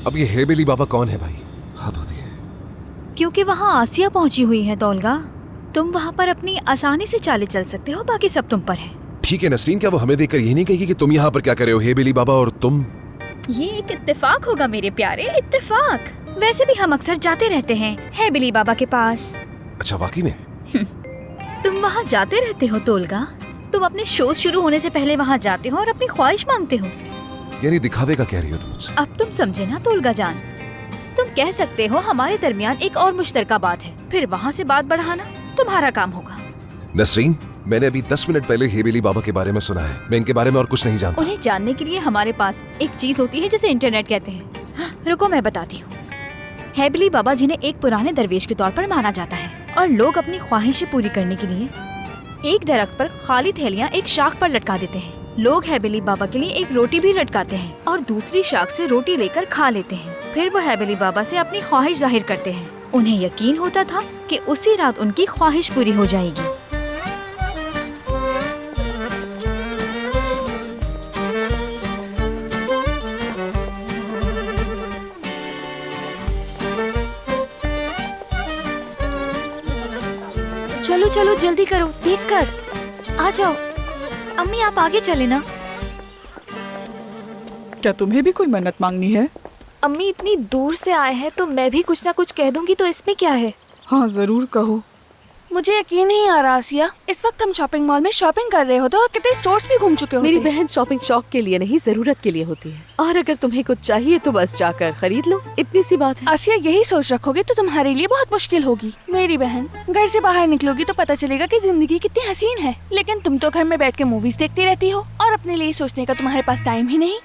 अब ये हेबेली बाबा कौन है भाई? हद होती है। क्योंकि वहाँ आसिया पहुँची हुई है तोलगा। तुम वहाँ पर अपनी आसानी से चाले चल सकते हो, बाकी सब तुम पर है। ठीक है नसरीन, क्या वो हमें देखकर यही नहीं कहेगी कि तुम यहाँ पर क्या कर रहे हो हेबेली बाबा और तुम? ये एक इत्तेफाक होगा मेरे प्यारे, इत्तेफाक। वैसे भी हम अक्सर जाते रहते हैं हेबेली बाबा के पास। अच्छा वाकई में? तुम वहाँ जाते रहते हो तोलगा? तुम अपने शो शुरू होने से पहले वहाँ जाते हो और अपनी ख्वाहिश मांगते हो। यानी दिखावे का कह रही हो तुम मुझसे? अब तुम समझे ना तोलगा जान। तुम कह सकते हो हमारे दरमियान एक और मुश्तरका बात है, फिर वहाँ से बात बढ़ाना तुम्हारा काम होगा। नसरीन, मैंने अभी 10 मिनट पहले हेबेली बाबा के बारे में सुना है। मैं इनके बारे में और कुछ नहीं जानता। उन्हें जानने के लिए हमारे पास एक चीज होती है जिसे इंटरनेट कहते हैं। हाँ, रुको मैं बताती हूँ। हेबेली बाबा जिन्हें एक पुराने दरवेश के तौर पर माना जाता है और लोग अपनी ख्वाहिशें पूरी करने के लिए एक दरख्त पर खाली थैलियाँ एक शाख पर लटका देते हैं। लोग हेबेली बाबा के लिए एक रोटी भी लटकाते हैं और दूसरी शाख से रोटी लेकर खा लेते हैं। फिर वो हेबेली बाबा से अपनी ख्वाहिश जाहिर करते हैं। उन्हें यकीन होता था कि उसी रात उनकी ख्वाहिश पूरी हो जाएगी। चलो चलो जल्दी करो, देख कर आ जाओ। अम्मी आप आगे चले ना। क्या तुम्हें भी कोई मन्नत मांगनी है? अम्मी इतनी दूर से आए हैं तो मैं भी कुछ ना कुछ कह दूंगी, तो इसमें क्या है? हाँ जरूर कहो। मुझे यकीन नहीं आ रहा आसिया, इस वक्त हम शॉपिंग मॉल में शॉपिंग कर रहे होते और कितने स्टोर्स भी घूम चुके होते। मेरी बहन शॉपिंग शौक के लिए नहीं, जरूरत के लिए होती है। और अगर तुम्हें कुछ चाहिए तो बस जाकर खरीद लो, इतनी सी बात है। आसिया यही सोच रखोगे तो तुम्हारे लिए बहुत मुश्किल होगी। मेरी बहन, घर से बाहर निकलोगी तो पता चलेगा कि जिंदगी कितनी हसीन है, लेकिन तुम तो घर में बैठ के मूवीज देखती रहती हो और अपने लिए सोचने का तुम्हारे पास टाइम ही नहीं।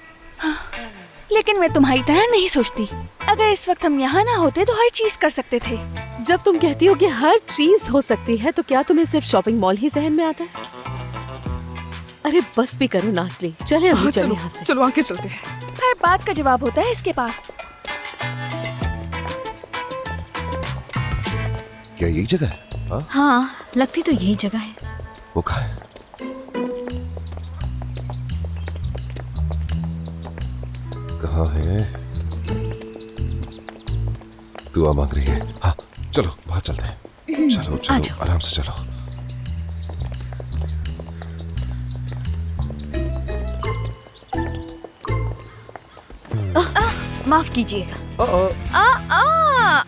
लेकिन मैं तुम्हारी तरह नहीं सोचती। अगर इस वक्त हम यहाँ ना होते तो हर चीज कर सकते थे। जब तुम कहती हो कि हर चीज हो सकती है तो क्या तुम्हें सिर्फ शॉपिंग मॉल ही जहन में आता है? अरे बस भी करो नाज़ली, चले अभी हाँ, चले चलो यहाँ से। चलो आगे चलते हैं। हर बात का जवाब होता है इसके पास। क्या यही जगह है? हाँ? हाँ, लगती तो यही जगह है। वो कहाँ है? कहाँ है? दुआ मांग रही है। हाँ चलो बाहर चलते हैं। चलो चलो आराम से चलो। माफ कीजिएगा।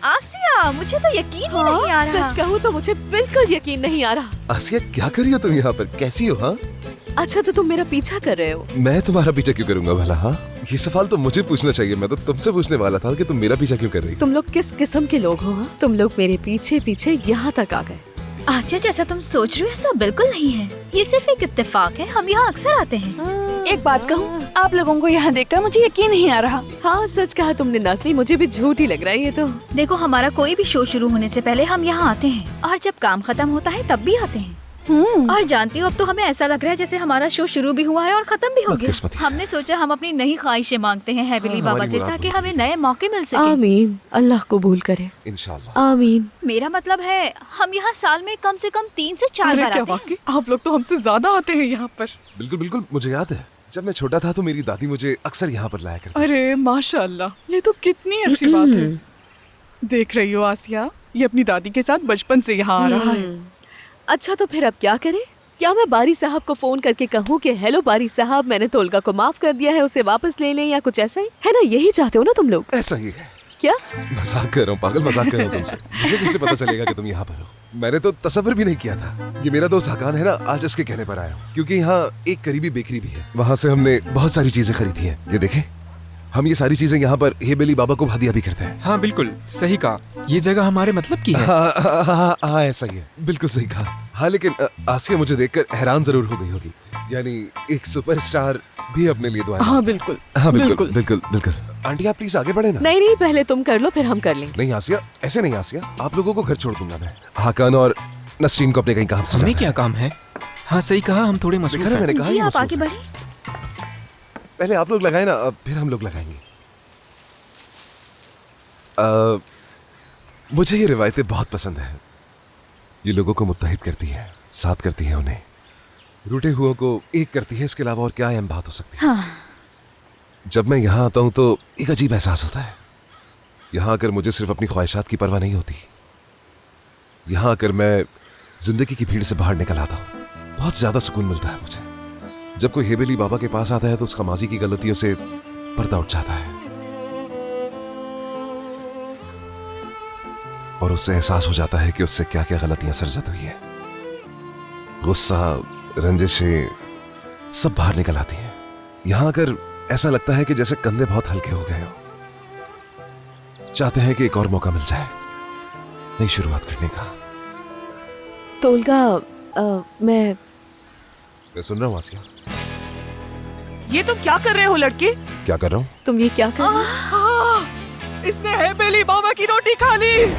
आसिया, मुझे तो यकीन ही नहीं आ रहा। सच कहूँ तो मुझे बिल्कुल यकीन नहीं आ रहा। आसिया क्या कर रही हो तुम यहाँ पर? कैसी हो? हाँ अच्छा तो तुम मेरा पीछा कर रहे हो? मैं तुम्हारा पीछा क्यों करूंगा भला? हाँ ये सवाल तो मुझे पूछना चाहिए। मैं तो तुमसे पूछने वाला था कि तुम मेरा पीछा क्यों कर रही हो। तुम लोग किस किस्म के लोग हो? हाँ? तुम लोग मेरे पीछे पीछे यहाँ तक आ गए। आसिया जैसा तुम सोच रहे हो ऐसा बिल्कुल नहीं है। ये सिर्फ एक इत्तेफाक है, हम यहाँ अक्सर आते हैं। एक बात कहूँ, आप लोगों को यहाँ देखकर मुझे यकीन नहीं आ रहा। हाँ सच कहा तुमने नाज़ली, मुझे भी झूठ ही लग रहा है ये तो। देखो हमारा कोई भी शो शुरू होने से पहले हम यहाँ आते हैं और जब काम खत्म होता है तब भी आते हैं। और जानती हो अब तो हमें ऐसा लग रहा है जैसे हमारा शो शुरू भी हुआ है और खत्म भी हो गया। हमने सोचा हम अपनी नई ख्वाहिशें मांगते हैं हेबेली बाबा से ताकि हमें नए मौके मिल सके। आमीन, अल्लाह कबूल करे। इंशाल्लाह आमीन। मेरा मतलब है हम यहाँ साल में कम से कम 3 से 4 बार आते हैं। वाकई आप लोग तो हमसे ज्यादा आते हैं यहाँ पर। बिल्कुल बिल्कुल, मुझे याद है जब मैं छोटा था तो मेरी दादी मुझे अक्सर यहाँ पर लाया करती। अरे माशाल्लाह, ये तो कितनी अच्छी बात है। देख रही हो आसिया, ये अपनी दादी के साथ बचपन से यहाँ आ रहा है। अच्छा तो फिर अब क्या करें? क्या मैं बारी साहब को फोन करके कहूँ कि हेलो बारी साहब, मैंने तोलगा को माफ कर दिया है, उसे वापस ले लें, या कुछ ऐसा ही है ना? यही चाहते हो ना तुम लोग? ऐसा ही है। क्या मजाक कर रहा हूँ पागल, मजाक कर रहा हूँ तुमसे। मुझे कैसे पता चलेगा कि तुम यहाँ पर हो? मैंने तो तसव्वुर भी नहीं किया था। ये मेरा दोस्त हकान है ना, आज इसके कहने पर आया हूँ क्योंकि यहाँ एक करीबी बेकरी भी है। वहाँ से हमने बहुत सारी चीजें खरीदी हैं। ये देखें, हम ये सारी चीजें यहाँ पर हेबेली बाबा को हदिया भी करते हैं। हाँ बिल्कुल सही कहा, ये जगह हमारे मतलब की है। हाँ ऐसा ही है, बिल्कुल सही कहा। हाँ लेकिन आसिया मुझे देखकर हैरान जरूर हो गई होगी। यानी एक सुपरस्टार भी अपने लिए दुआ। हाँ बिल्कुल, हाँ बिल्कुल बिल्कुल बिल्कुल। आंटी आप प्लीज आगे बढ़े ना। नहीं नहीं, पहले तुम कर लो फिर हम कर लेंगे। नहीं आसिया, ऐसे नहीं आसिया, आप लोगों को घर छोड़ दूंगा मैं। हाकान और नसरीन को अपने कहीं काम से हमें क्या काम है? हाँ सही कहा, हम थोड़े मसरूफ हैं। मैंने कहा जी ही आप मसरूफ आगे हैं। बढ़े। पहले आप लोग लगाए ना, फिर हम लोग लगाएंगे। मुझे ये रिवायतें बहुत पसंद है। ये लोगों को मुत्तहिद करती है, साथ करती है, उन्हें रूठे हुओं को एक करती है। इसके अलावा और क्या अहम बात हो सकती है? हाँ। जब मैं यहाँ आता हूँ तो एक अजीब एहसास होता है। यहाँ आकर मुझे सिर्फ अपनी ख्वाहिशात की परवाह नहीं होती। यहाँ आकर मैं जिंदगी की भीड़ से बाहर निकल आता हूँ। बहुत ज्यादा सुकून मिलता है मुझे। जब कोई हेबेली बाबा के पास आता है तो उसका माजी की गलतियों से पर्दा उठ जाता है और उससे एहसास हो जाता है कि उससे क्या क्या गलतियां सरजद हुई है। गुस्सा, रंजिशें सब बाहर निकल आती हैं। यहां आकर ऐसा लगता है कि जैसे कंधे बहुत हल्के हो गए हो। चाहते हैं कि एक और मौका मिल जाए नई शुरुआत करने का। तोलगा, मैं सुन रहा हूं आसिया। ये तुम क्या कर रहे हो लड़के? क्या कर रहा हूं? तुम ये क्या कर रहे हो? इसने हेबेली बाबा की रोटी खा ली।